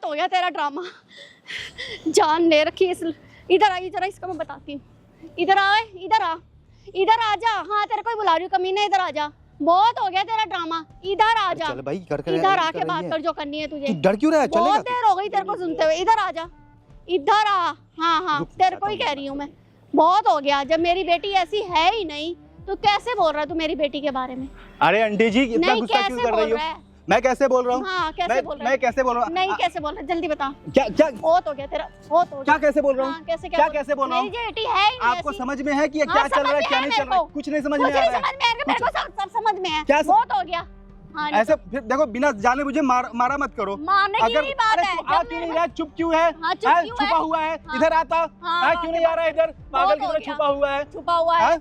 हो गया तेरा ड्रामा। जान ले रखी इस, इधर आई जरा, इसका मैं बताती हूँ। इधर आ, इधर आ, इधर आ जा। हाँ तेरे को ही बुला रही हूँ कमीने, इधर आ जा। बहुत हो गया तेरा ड्रामा, इधर आ जा। चल भाई कर इधर आके बात कर जो करनी है तुझे। डर क्यों रहा है? चलेगा? बहुत देर हो गई तेरे को सुनते हुए, इधर आ जा, इधर आ। हाँ हाँ तेरे को ही कह रही हूँ मैं, बहुत हो गया। जब मेरी बेटी ऐसी है ही नहीं तो कैसे बोल रहा है तू मेरी बेटी के बारे में? अरे आंटी जी इतना नहीं गुस्सा क्यों कर रही हो? मैं कैसे बोल रहा हूँ? हाँ कैसे बोल रहा है? मैं कैसे बोल रहा हूँ? नहीं कैसे बोल रहा है, जल्दी बता। क्या क्या बहुत हो गया तेरा, बहुत हो गया। क्या कैसे बोल रहा हूँ? हाँ, कैसे क्या कैसे बोल रहा हूँ? मेरी बेटी है ही नहीं आपको ऐसी। समझ में है कि ये हाँ, क्या चल रहा है समझ क्या में नहीं है चल रहा है? मेरे को। कुछ नहीं समझ में कुछ आ नहीं रहा है। समझ में आएगा, मेरे को सब समझ में है। क्या बहुत हो गया। हाँ, ऐसे फिर देखो बिना जाने मुझे मारा मत करो। मारने की नहीं बात है। आ क्यों नहीं रहा? चुप क्यों है? हाँ, चुप क्यों छुपा है? हुआ है, हाँ। इधर आता। हाँ, क्यों नहीं आ रहा है इधर? पागल की तरह छुपा हुआ है। छुपा हुआ है।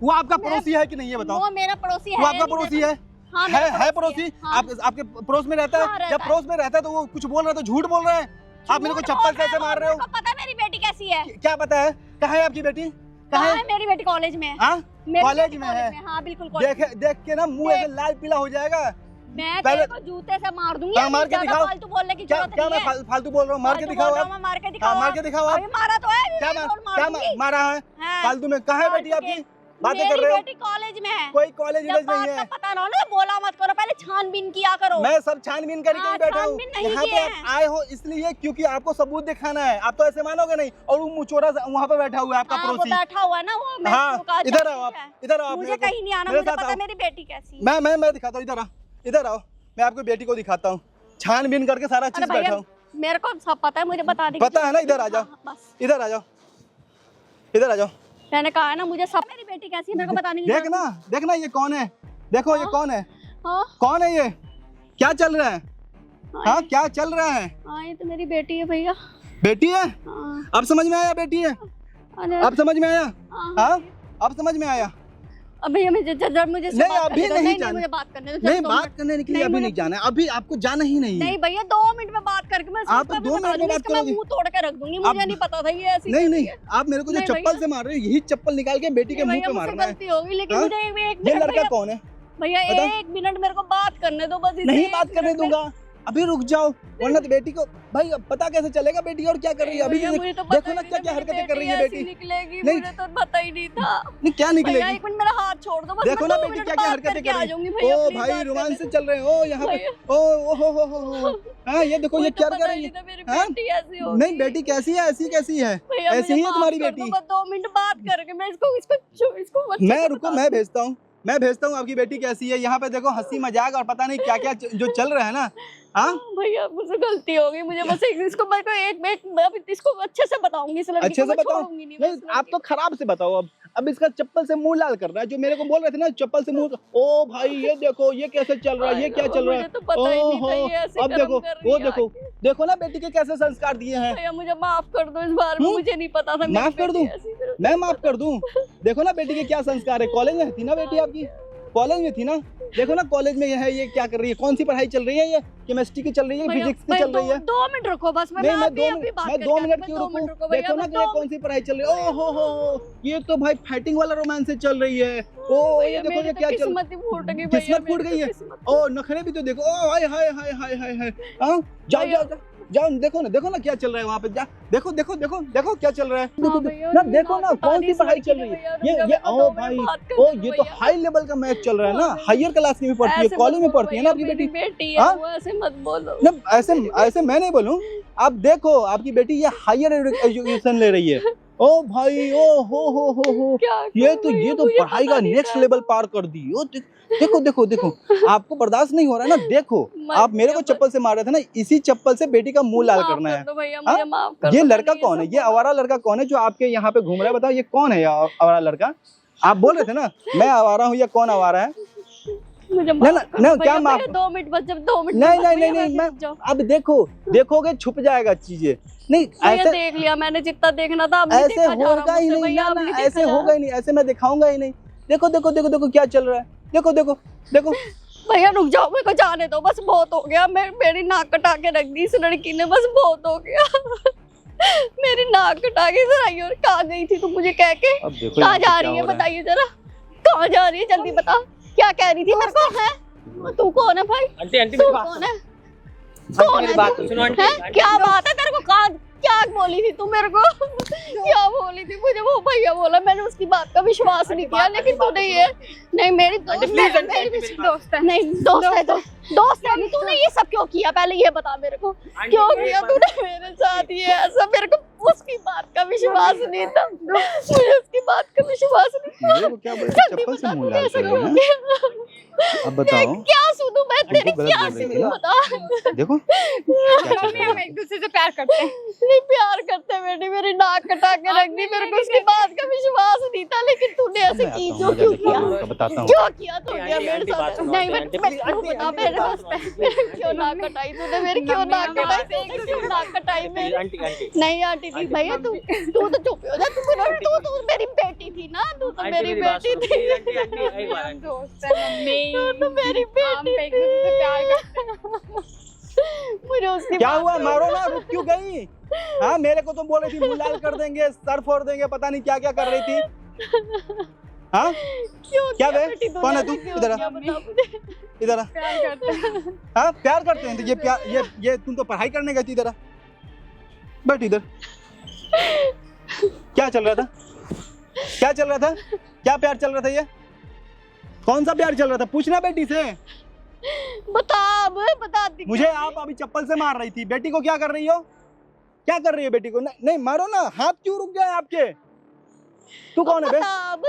वो आपका पड़ोसी है कि नहीं, ये बताओ। वो मेरा पड़ोसी है। वो आपका पड़ोसी है? हाँ, है पड़ोसी? हाँ। आप आपके पड़ोस में रहता हाँ, है? जब पड़ोस में रहता है तो वो कुछ बोल रहा है तो झूठ बोल रहा है। आप मेरे को चप्पल कैसे मार रहे हो? मेरे को पता है मेरी बेटी कैसी है। क्या पता है? कहाँ है आपकी बेटी? कहाँ है मेरी बेटी? कॉलेज में है। कॉलेज में है? हाँ बिल्कुल कॉलेज में। देख के ना मुंह ऐसे लाल पीला हो जाएगा। मैं तेरे को जूते से मार दूंगी। मार के दिखाओ। फालतू बोलने की क्या जरूरत क्या नहीं मैं है। फालतू बोल रहा हूँ? मार के दिखाओ आप। मार के दिखाओ। मार के दिखाओ आप। मारा तो है। क्या मारा है फालतू में? कहाँ है बेटी आपकी? बातें कर रहे हो? बेटी कॉलेज में है। कोई कॉलेज नहीं है। पता ना बोला मत करो, पहले छानबीन किया करो। मैं सब छानबीन करके ही बैठा हूँ यहाँ पे। आप आए हो इसलिए क्योंकि आपको सबूत दिखाना है। आप तो ऐसे मानोगे नहीं। और वो मुचोरा वहाँ पे बैठा हुआ है आपका पड़ोसी। बैठा हुआ है ना वो। हाँ इधर आओ आप, इधर आओ। मुझे कहीं नहीं आना, मुझे पता है मेरी बेटी कैसी है। मैं दिखाता हूँ। इधर आओ, मैं आपको बेटी को दिखाता हूँ। छानबीन करके सारा चीज बैठा हूँ। मेरे को सब पता है, मुझे बता दीजिए। पता है ना? इधर आ जाओ, इधर आ जाओ, इधर आ जाओ। मैंने कहा है ना मुझे सब। मेरी बेटी कैसी है मेरे को बताने की। देखना ये कौन है? देखो ये कौन है? हाँ कौन है ये? क्या चल रहा है? हाँ क्या चल रहा है? हाँ ये तो मेरी बेटी है भैया। बेटी है? हाँ। अब समझ में आया बेटी है? अब समझ में आया? हाँ अब समझ में आया? अब भैया मुझे नहीं अभी नहीं जाना। मुझे बात करने दो। नहीं बात करने के लिए अभी नहीं जाना है। अभी आपको जाना ही नहीं है। नहीं भैया 2 मिनट में बात करके मैं आप 2 मिनट में बात करोगे? मुंह तोड़ के रख दूंगी। मुझे नहीं पता था ये ऐसी। नहीं आप मेरे को जो चप्पल से मार रहे हो, यही चप्पल निकाल के बेटी के मुंह पे मारना है। गलती होगी लेकिन मुझे ये लड़का कौन है भैया? 1 मिनट मेरे को बात करने दो बस। नहीं बात करने दूंगा, अभी रुक जाओ, वरना तो बेटी को भाई पता कैसे चलेगा बेटी और क्या कर रही है अभी? देखो ना क्या क्या हरकतें कर रही है बेटी। निकलेगी मुझे तो पता ही नहीं था। नहीं क्या निकलेगी? 1 मिनट मेरा हाथ छोड़ दो बस। देखो ना बेटी क्या क्या हरकतें कर रही है। ओ भाई रोमांस से चल रहे हो यहाँ पे। ओ हो। हाँ ये देखो ये क्या कर रही है। नहीं बेटी कैसी है? ऐसी कैसी है? ऐसी ही है तुम्हारी बेटी। 2 मिनट बात करके मैं इसको मैं रुको, मैं भेजता हूँ आपकी बेटी कैसी है। यहाँ पे देखो हंसी मजाक और पता नहीं क्या क्या जो चल रहा है ना। हाँ भैया मुझसे गलती हो गई। मुझे बस इसको इसको अच्छे से बताऊंगी। अच्छे से बताओ। नहीं आप तो खराब से बताओ। अब इसका चप्पल से मुंह लाल कर रहा है। जो मेरे को बोल रहे थे ना चप्पल से मुंह। ओ भाई ये देखो ये कैसे चल रहा है, ये क्या चल रहा है? ओहो अब देखो वो देखो ना बेटी के कैसे संस्कार दिए हैं। भैया मुझे माफ कर दो, इस बार में मुझे नहीं पता था। माफ कर दूं? मैं माफ कर दूं? देखो ना बेटी के क्या संस्कार है। कॉलेज में थी ना बेटी आपकी? कॉलेज में थी ना? देखो ना कॉलेज में ये क्या कर रही है? कौन सी पढ़ाई चल रही है? ये केमिस्ट्री की चल रही है, फिजिक्स की चल रही है? 2 मिनट रुको बस। मैं 2 मिनट क्यों रुकूं? देखो ना ये कौन सी पढ़ाई चल रही है। ओ हो ये तो भाई फाइटिंग वाला रोमांस से चल रही है। ओ ये देखो ये क्या चल, किस्मत फूट गई है। ओ नखरे भी तो देखो। ओ हाय हाय हाय हाय हाय हाय। हाँ जाओ देखो ना क्या चल रहा है वहाँ पे। जा देखो क्या चल रहा है। देखो ना कौन सी पढ़ाई चल रही है। ये ओ भाई ओ ये तो हाई लेवल का मैच चल रहा है ना। हायर क्लास में पढ़ती है, कॉलेज में पढ़ती है ना आपकी बेटी। ऐसे मत बोलो। ऐसे मैं नहीं बोलूँ। आप देखो आपकी बेटी ये हायर एजुकेशन ले रही है। ओ भाई ओ हो ये तो पढ़ाई का नेक्स्ट लेवल पार कर दी। ओ देखो आपको बर्दाश्त नहीं हो रहा है ना। देखो आप मेरे को चप्पल से मार रहे थे ना, इसी चप्पल से बेटी का मुंह लाल करना है। ये लड़का कौन है? ये आवारा लड़का कौन है जो आपके यहाँ पे घूम रहा है? बताओ ये कौन है आवारा लड़का? आप बोल रहे थे ना मैं आवारा हूँ या कौन आवारा है? नहीं क्या माफ? 2 मिनट बस। जब 2 मिनट नहीं मैं अब देखोगे छुप जाएगा चीजें। नहीं ऐसे देख लिया मैंने जितना देखना था। ऐसे होगा ही नहीं ना, ऐसे होगा ही नहीं, ऐसे मैं दिखाऊंगा ही नहीं। देखो क्या चल रहा है। देखो भैया रुक जाओ, मेरे को जाने दो बस। बहुत हो गया। मेरी नाक कटा के रख दी इस लड़की ने, बस बहुत हो गया। मेरी नाक कटा के इधर आई और कहाँ गई थी तुम मुझे कह के? कहाँ जा रही है बताइए जरा, कहाँ जा रही है जल्दी बता। क्या कह रही थी मेरे को? है तू कौन है भाई? आंटी तू कौन है? कौन मेरी है बात तू? तो सुनो आंटी, हैं? आंटी, क्या बात है तेरे को? क्या बोली थी तू मेरे को? क्या बोली थी? मुझे वो भैया बोला, मैंने उसकी बात का विश्वास नहीं किया, लेकिन तूने ये नहीं मेरी दोस्त आंटी, प्लीज, है, आंटी, मेरी आंटी, भी मेरी बात दोस्त है, नहीं दोस्त है तो दोस्त है नहीं। तूने ये सब क्यों किया? पहले ये बता मेरे को, क्यों मेरी किया बात- तूने मेरे साथ ये ऐसा? मेरे को उसकी बात का विश्वास नहीं था, मुझे उसकी बात का विश्वास नहीं था। मेरे को क्या बोले? जल्दी चप्पल से बता, मुंह तूने लाल ऐसा कर क्यों रही है? किया? अब बताओ। मैं क्या सुनूं? मैं तेरी गलत क्या बोल रही थी सुनूं? ना? बता। देखो क्या चल मम्मी रहा हम है। एक दूसरे से प्यार करते हैं। नहीं प्यार करते बेटी, मेरी नाक कटा के रख दी। मेरे को उसकी बात का विश्वास नहीं था, लेकिन तूने ऐसे की क्यों किया? बताता हूँ। क्यों किया तूने आंटी, मेरे आंटी, बात साथ? सुनो, नहीं आंटी, मैं आंटी, तू बता आंटी, मेरे बात वास्ते सुनो, मेरी क्यों नाक कटाई तूने? मेरी क्यों नाक कटाई? तूने क्यों नाक कटाई मेरी? आंटी, आंटी, नहीं आंटी नहीं भैया, तू तो चुप हो जा। तू मेरी बेटी थी ना, तू तो आंटी, मेरी बात बेटी सुनो, थी। प्लीज, आंटी, आंटी, एक बार, हम आंटी। दोस्त हैं मम्मी। तू तो मेरी हम बेटी एक दूसरे से प्यार करते हैं। मुझे उसकी क्या बात हुआ? का- मारो ना, रुक क्यों गई? हाँ, मेरे को तुम बोल रही थी मुंह लाल कर देंगे, सर फोड़ देंगे, पता नहीं क्या क्या कर रही थी। हाँ क्यों क्या किया बे? बेटी तूने? कौन है तू? क्यों इधर आ। किया? बता मुझे। इधर आ। प्यार करते हैं। हाँ प्यार करते हैं तो ये प्यार ये तुम तो पढ़ाई करने गई थी। इधर आ, बैठ इधर। क्या चल रहा था? क्या चल रहा था? क्या प्यार चल रहा था? ये कौन सा प्यार चल रहा था? पूछना बेटी से। बता अब, बता दी। मुझे आप अभी चप्पल से मार रही थी, बेटी को क्या कर रही हो? क्या कर रही है बेटी को? नहीं, नहीं मारो ना, हाथ क्यों रुक गए आपके? तू कौन है बे? बता अब,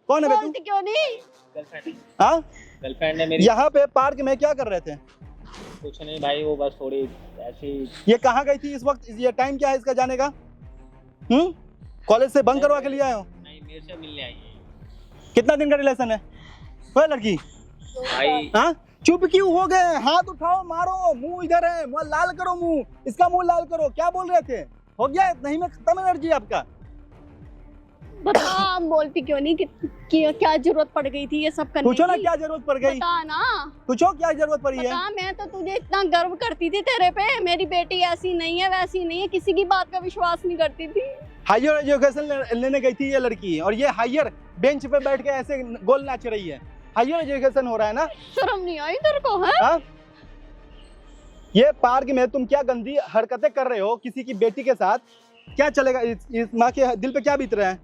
कौन है बे तू? बोलती क्यों नहीं? गर्लफ्रेंड, हाँ, गर्लफ्रेंड है मेरी। यहाँ पे पार्क में क्या कर रहे थे? कुछ नहीं भाई, वो बस थोड़ी ऐसी। ये कहाँ गई थी इस वक्त? ये टाइम क्या है इसका जाने का? कॉलेज से बंक करवा के लिए आए हो? नहीं, मेरे से मिलने आई है कितना दिन का रिलेशन है? कोई लड़की? भाई। हाँ, चुप क्यों हो गए? हाथ उठाओ, मारो, मुंह इधर है, मुंह लाल करो, मुंह इसका मुंह लाल करो। क्या बोल रहे थे? हो गया नहीं में खत्म एनर्जी आपका? बता, हम बोलती क्यों नहीं कि क्या जरूरत पड़ गई थी ये सब करने पूछो ना की? क्या जरूरत पड़ गई? बता ना, पूछो क्या जरूरत पड़ी है? बता। मैं तो तुझे इतना गर्व करती थी तेरे पे। मेरी बेटी ऐसी नहीं है, वैसी नहीं है, किसी की बात का विश्वास नहीं करती थी। हायर एजुकेशन लेने गई थी ये लड़की, और ये हायर बेंच पे बैठ के ऐसे गोल नाच रही है। हायर एजुकेशन हो रहा है ना? शर्म नहीं आई तेरे को? है हाँ? ये पार्क में तुम क्या गंदी हरकतें कर रहे हो किसी की बेटी के साथ? क्या चलेगा? इस माँ के दिल पे क्या बीत रहा है?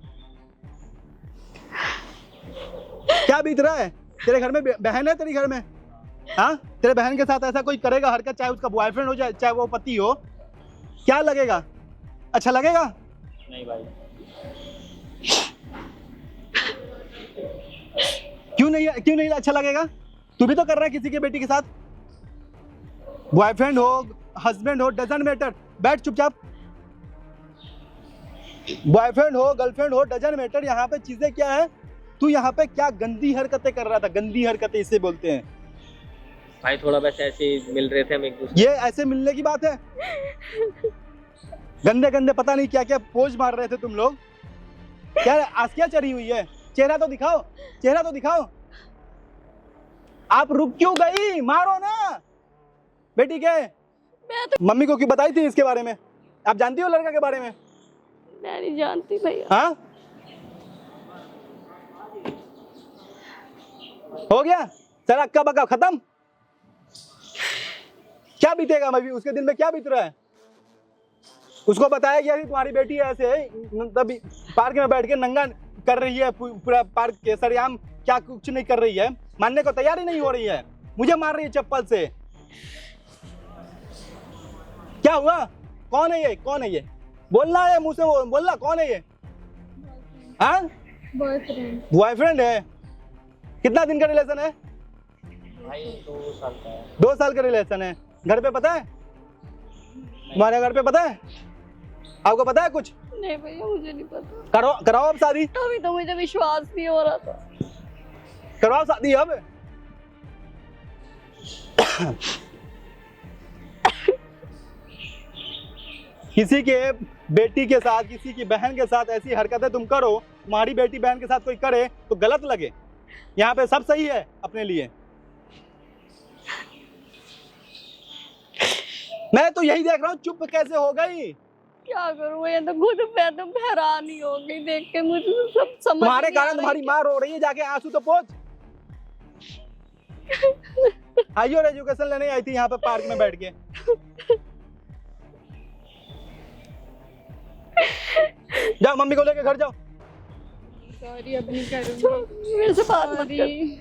क्या बीत रहा है? तेरे घर में बहन है? तेरे घर में हाँ, तेरे बहन के साथ ऐसा कोई करेगा हरकत, चाहे उसका बॉयफ्रेंड हो जाए चाहे वो पति हो, क्या लगेगा? अच्छा लगेगा? नहीं भाई, क्यों नहीं अच्छा लगेगा? तू भी तो कर रहा है किसी की बेटी के साथ। बॉयफ्रेंड हो, हस्बैंड हो, डजंट मैटर, बैठ चुपचाप। बॉयफ्रेंड हो, गर्लफ्रेंड हो, डजंट मैटर। यहाँ पे चीजें क्या है? तू यहाँ पे क्या गंदी हरकतें कर रहा था? गंदी हरकतें इसे बोलते हैं भाई थोड़ा बस ऐसे ही मिल रहे थे हम एक दूसरे। ये ऐसे मिलने की बात है? गंदे गंदे पता नहीं क्या क्या पोज मार रहे थे तुम लोग। क्या आस्किया चढ़ी हुई है? चेहरा तो दिखाओ, चेहरा तो दिखाओ। आप रुक क्यों गई? मारो ना बेटी के। मैं तो मम्मी को क्यों बताई थी इसके बारे में? आप जानती हो लड़का के बारे में? मैं नहीं जानती भैया। हाँ, हो गया सारा अक्का बक्का खत्म। क्या बीतेगा अभी उसके दिल में? क्या बीत रहा है? उसको बताया गया कि तुम्हारी बेटी ऐसे है, तब पार्क में बैठ के नंगा कर रही है पूरा पार्क के सरेआम, क्या कुछ नहीं कर रही है, मानने को तैयार ही नहीं हो रही है, मुझे मार रही है चप्पल से। क्या हुआ? कौन है ये? कौन है ये? बोलना है मुंह से, बोलना कौन है ये? हाँ, बॉयफ्रेंड। बॉयफ्रेंड है? कितना दिन का रिलेशन है? भाई 2 साल का है। 2 साल का रिलेशन है। घर पे पता है? तुम्हारे घर पे पता है? आपको पता है कुछ? नहीं भैया, मुझे नहीं पता। कराओ अब शादी। अभी तो मुझे विश्वास नहीं हो रहा था। करवाओ शादी अब। किसी के बेटी के साथ, किसी की बहन के साथ ऐसी हरकतें तुम करो, तुम्हारी बेटी बहन के साथ कोई करे तो गलत लगे। यहाँ पे सब सही है अपने लिए। मैं तो यही देख रहा हूँ, चुप कैसे हो गई? क्या करूँ? ये तो खुद मैं तो हैरान ही हो गई देख के। मुझे तो सब समझ तुम्हारे नहीं आ कारण रहा तुम्हारी है माँ रो रही है, जाके आंसू तो पोंछ। हायर एजुकेशन लेने आई थी यहाँ पे पार्क में बैठ के। जाओ मम्मी को लेके घर जाओ। सॉरी, अब नहीं करूंगी। मेरे से बात मत कर। सॉरी।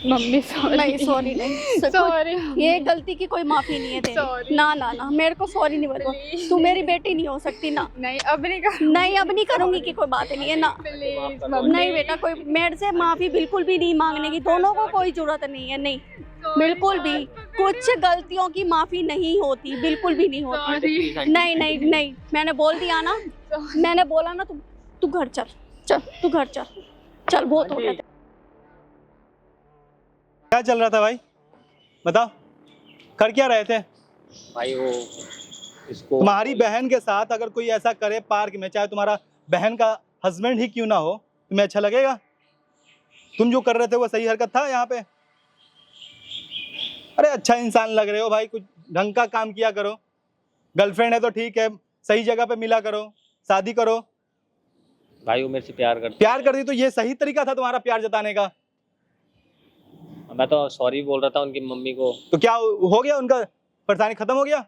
Mummy sorry. नहीं सॉरी नहीं, सॉरी ये गलती की कोई माफी नहीं है तेरी। Sorry. ना ना ना, मेरे को सॉरी नहीं बोलो। Please. तू मेरी बेटी नहीं हो सकती ना। नहीं, अब नहीं करूंगी। नहीं अब नहीं करूंगी की कोई बात नहीं है ना। प्लीज नहीं बेटा, कोई मेरे से माफी बिल्कुल भी नहीं मांगने की, दोनों को कोई जरूरत नहीं है। नहीं बिल्कुल भी, कुछ गलतियों की माफी नहीं होती, बिल्कुल भी नहीं होती। सॉरी। नहीं नहीं नहीं, मैंने बोल दिया ना, मैंने बोला ना, तू घर चल, चल तू घर चल, चल बहुत हो गया। क्या चल रहा था भाई, बताओ, कर क्या रहे थे? भाई वो इसको तुम्हारी बहन के साथ अगर कोई ऐसा करे पार्क में, चाहे तुम्हारा बहन का हस्बैंड ही क्यों ना हो, तुम्हें अच्छा लगेगा? तुम जो कर रहे थे वो सही हरकत था यहाँ पे? अरे अच्छा इंसान लग रहे हो भाई, कुछ ढंग का काम किया करो। गर्लफ्रेंड है तो ठीक है, सही जगह पे मिला करो, शादी करो। भाई वो मेरे से प्यार करती प्यार कर दी तो ये सही तरीका था तुम्हारा प्यार जताने का। है। मैं तो सॉरी बोल रहा था उनकी मम्मी को। तो क्या हो गया, उनका परेशानी खत्म हो गया?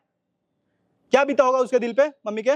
क्या बीता होगा उसके दिल पे मम्मी के?